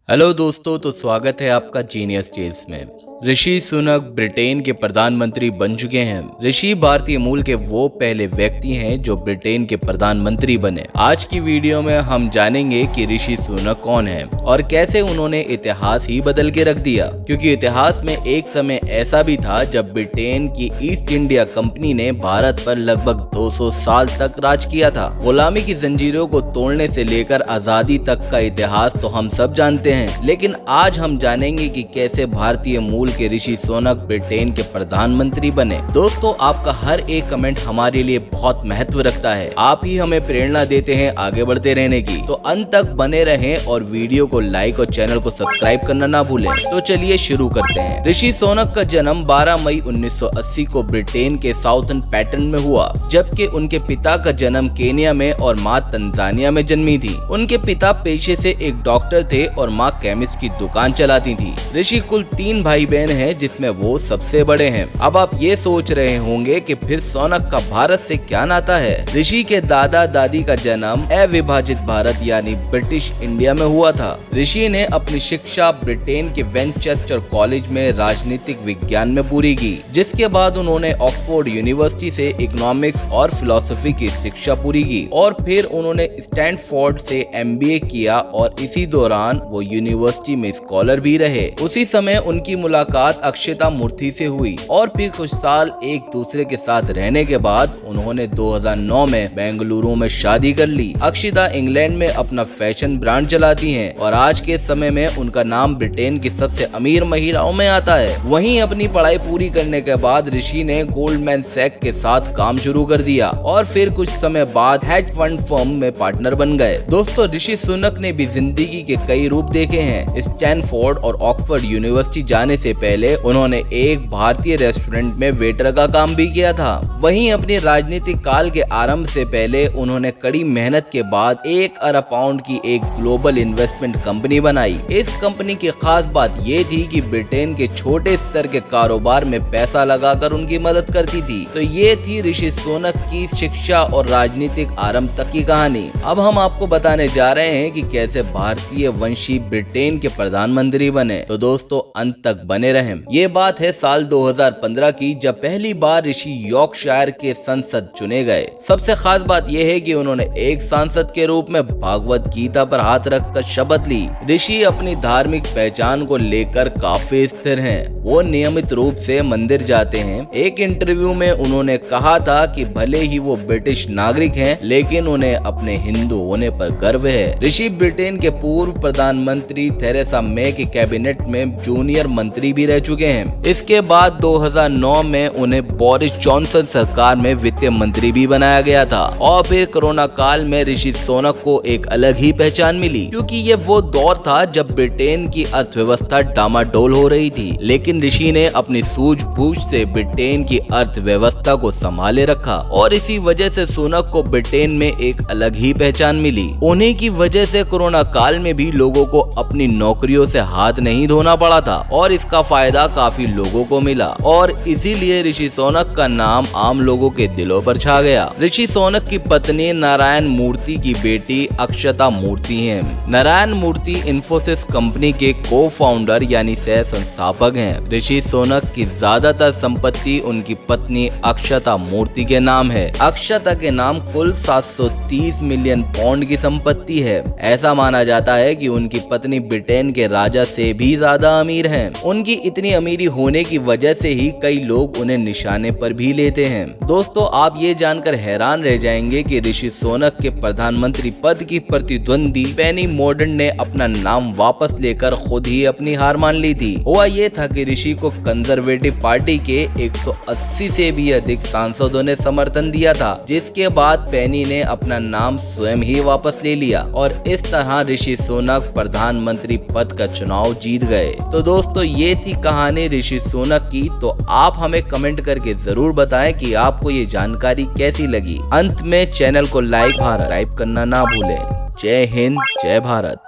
Hello दोस्तों, तो स्वागत है आपका जीनियस टेल्स में। ऋषि सुनक ब्रिटेन के प्रधानमंत्री बन चुके हैं। ऋषि भारतीय मूल के वो पहले व्यक्ति हैं जो ब्रिटेन के प्रधानमंत्री बने। आज की वीडियो में हम जानेंगे कि ऋषि सुनक कौन है और कैसे उन्होंने इतिहास ही बदल के रख दिया, क्योंकि इतिहास में एक समय ऐसा भी था जब ब्रिटेन की ईस्ट इंडिया कंपनी ने भारत पर लगभग 200 साल तक राज किया था। गुलामी की जंजीरों को तोड़ने से लेकर आजादी तक का इतिहास तो हम सब जानते हैं, लेकिन आज हम जानेंगे कि कैसे भारतीय मूल के ऋषि सुनक ब्रिटेन के प्रधानमंत्री बने। दोस्तों, आपका हर एक कमेंट हमारे लिए बहुत महत्व रखता है। आप ही हमें प्रेरणा देते हैं आगे बढ़ते रहने की। तो अंत तक बने रहें और वीडियो को लाइक और चैनल को सब्सक्राइब करना ना भूलें। तो चलिए शुरू करते हैं। ऋषि सुनक का जन्म 12 मई 1980 को ब्रिटेन के साउथर्न पैटर्न में हुआ, जबकि उनके पिता का जन्म केन्या में और मां तंजानिया में जन्मी थी। उनके पिता पेशे से एक डॉक्टर थे और मां केमिस्ट की दुकान चलाती थी। ऋषि कुल 3 भाई बहन हैं, जिसमें वो सबसे बड़े हैं। अब आप ये सोच रहे होंगे कि फिर सुनक का भारत से क्या नाता है। ऋषि के दादा दादी का जन्म अविभाजित भारत यानी ब्रिटिश इंडिया में हुआ था। ऋषि ने अपनी शिक्षा ब्रिटेन के वेनचेस्टर कॉलेज में राजनीतिक विज्ञान में पूरी की, जिसके बाद उन्होंने ऑक्सफोर्ड यूनिवर्सिटी से इकोनॉमिक्स और फिलोसफी की शिक्षा पूरी की और फिर उन्होंने स्टैनफोर्ड से MBA किया और इसी दौरान वो यूनिवर्सिटी में स्कॉलर भी रहे। उसी समय उनकी मुलाकात अक्षता मूर्ति से हुई और फिर कुछ साल एक दूसरे के साथ रहने के बाद उन्होंने 2009 में बेंगलुरु में शादी कर ली। अक्षता इंग्लैंड में अपना फैशन ब्रांड चलाती हैं और आज के समय में उनका नाम ब्रिटेन की सबसे अमीर महिलाओं में आता है। वहीं अपनी पढ़ाई पूरी करने के बाद ऋषि ने गोल्डमैन सैक्स के साथ काम शुरू कर दिया और फिर कुछ समय बाद हेज फंड फर्म में पार्टनर बन गए। दोस्तों, ऋषि सुनक ने भी जिंदगी के कई रूप देखे हैं। स्टैनफोर्ड और ऑक्सफोर्ड यूनिवर्सिटी जाने से पहले उन्होंने एक भारतीय रेस्टोरेंट में वेटर का काम भी किया था। वहीं अपने राजनीतिक काल के आरंभ से पहले उन्होंने कड़ी मेहनत के बाद 1 अरब पाउंड की एक ग्लोबल इन्वेस्टमेंट कंपनी बनाई। इस कंपनी की खास बात ये थी कि ब्रिटेन के छोटे स्तर के कारोबार में पैसा लगाकर उनकी मदद करती थी। तो ये थी ऋषि सुनक की शिक्षा और राजनीतिक आरंभ तक की कहानी। अब हम आपको बताने जा रहे हैं कि कैसे भारतीय वंशी ब्रिटेन के प्रधानमंत्री बने। तो दोस्तों, अंत तक बने रहें। ये बात है साल 2015 की, जब पहली बार ऋषि यॉर्कशायर के सांसद चुने गए। सबसे खास बात यह है कि उन्होंने एक सांसद के रूप में भागवत गीता पर हाथ रखकर शपथ ली। ऋषि अपनी धार्मिक पहचान को लेकर काफी स्थिर हैं। वो नियमित रूप से मंदिर जाते हैं। एक इंटरव्यू में उन्होंने कहा था कि भले ही वो ब्रिटिश नागरिक हैं, लेकिन उन्हें अपने हिंदू होने पर गर्व है। ऋषि ब्रिटेन के पूर्व प्रधानमंत्री थेरेसा मे के कैबिनेट में जूनियर मंत्री भी रह चुके हैं। इसके बाद 2009 में उन्हें बोरिस जॉनसन सरकार में वित्त मंत्री भी बनाया गया था और फिर कोरोना काल में ऋषि सुनक को एक अलग ही पहचान मिली, क्योंकि ये वो दौर था जब ब्रिटेन की अर्थव्यवस्था डामाडोल हो रही थी। लेकिन ऋषि ने अपनी सूझबूझ से ब्रिटेन की अर्थव्यवस्था को संभाले रखा और इसी वजह से सुनक को ब्रिटेन में एक अलग ही पहचान मिली। उन्हीं की वजह से कोरोना काल में भी लोगों को अपनी नौकरियों से हाथ नहीं धोना पड़ा था और इसका फायदा काफी लोगों को मिला और इसीलिए ऋषि सुनक का नाम आम लोगों के दिलों पर छा गया। ऋषि सुनक की पत्नी नारायण मूर्ति की बेटी अक्षता मूर्ति हैं। नारायण मूर्ति इंफोसिस कंपनी के को-फाउंडर यानी सह संस्थापक हैं। ऋषि सुनक की ज्यादातर संपत्ति उनकी पत्नी अक्षता मूर्ति के नाम है। अक्षता के नाम कुल 730 मिलियन पाउंड की संपत्ति है। ऐसा माना जाता है कि उनकी पत्नी ब्रिटेन के राजा से भी ज्यादा अमीर हैं। उनकी इतनी अमीरी होने की वजह से ही कई लोग उन्हें निशाने पर भी लेते हैं। दोस्तों, आप ये जानकर हैरान रह जाएंगे कि ऋषि सुनक के प्रधानमंत्री पद की प्रतिद्वंदी पेनी मोर्डन ने अपना नाम वापस लेकर खुद ही अपनी हार मान ली थी। हुआ ये था कि ऋषि को कंजर्वेटिव पार्टी के 180 से भी अधिक सांसदों ने समर्थन दिया था, जिसके बाद पेनी ने अपना नाम स्वयं ही वापस ले लिया और इस तरह ऋषि सुनक प्रधानमंत्री पद का चुनाव जीत गए। तो दोस्तों, ये थी कहानी ऋषि सुनक की। तो आप हमें कमेंट करके जरूर बताएं कि आपको ये जानकारी कैसी लगी। अंत में चैनल को लाइक और सब्सक्राइब करना ना भूलें। जय हिंद, जय भारत।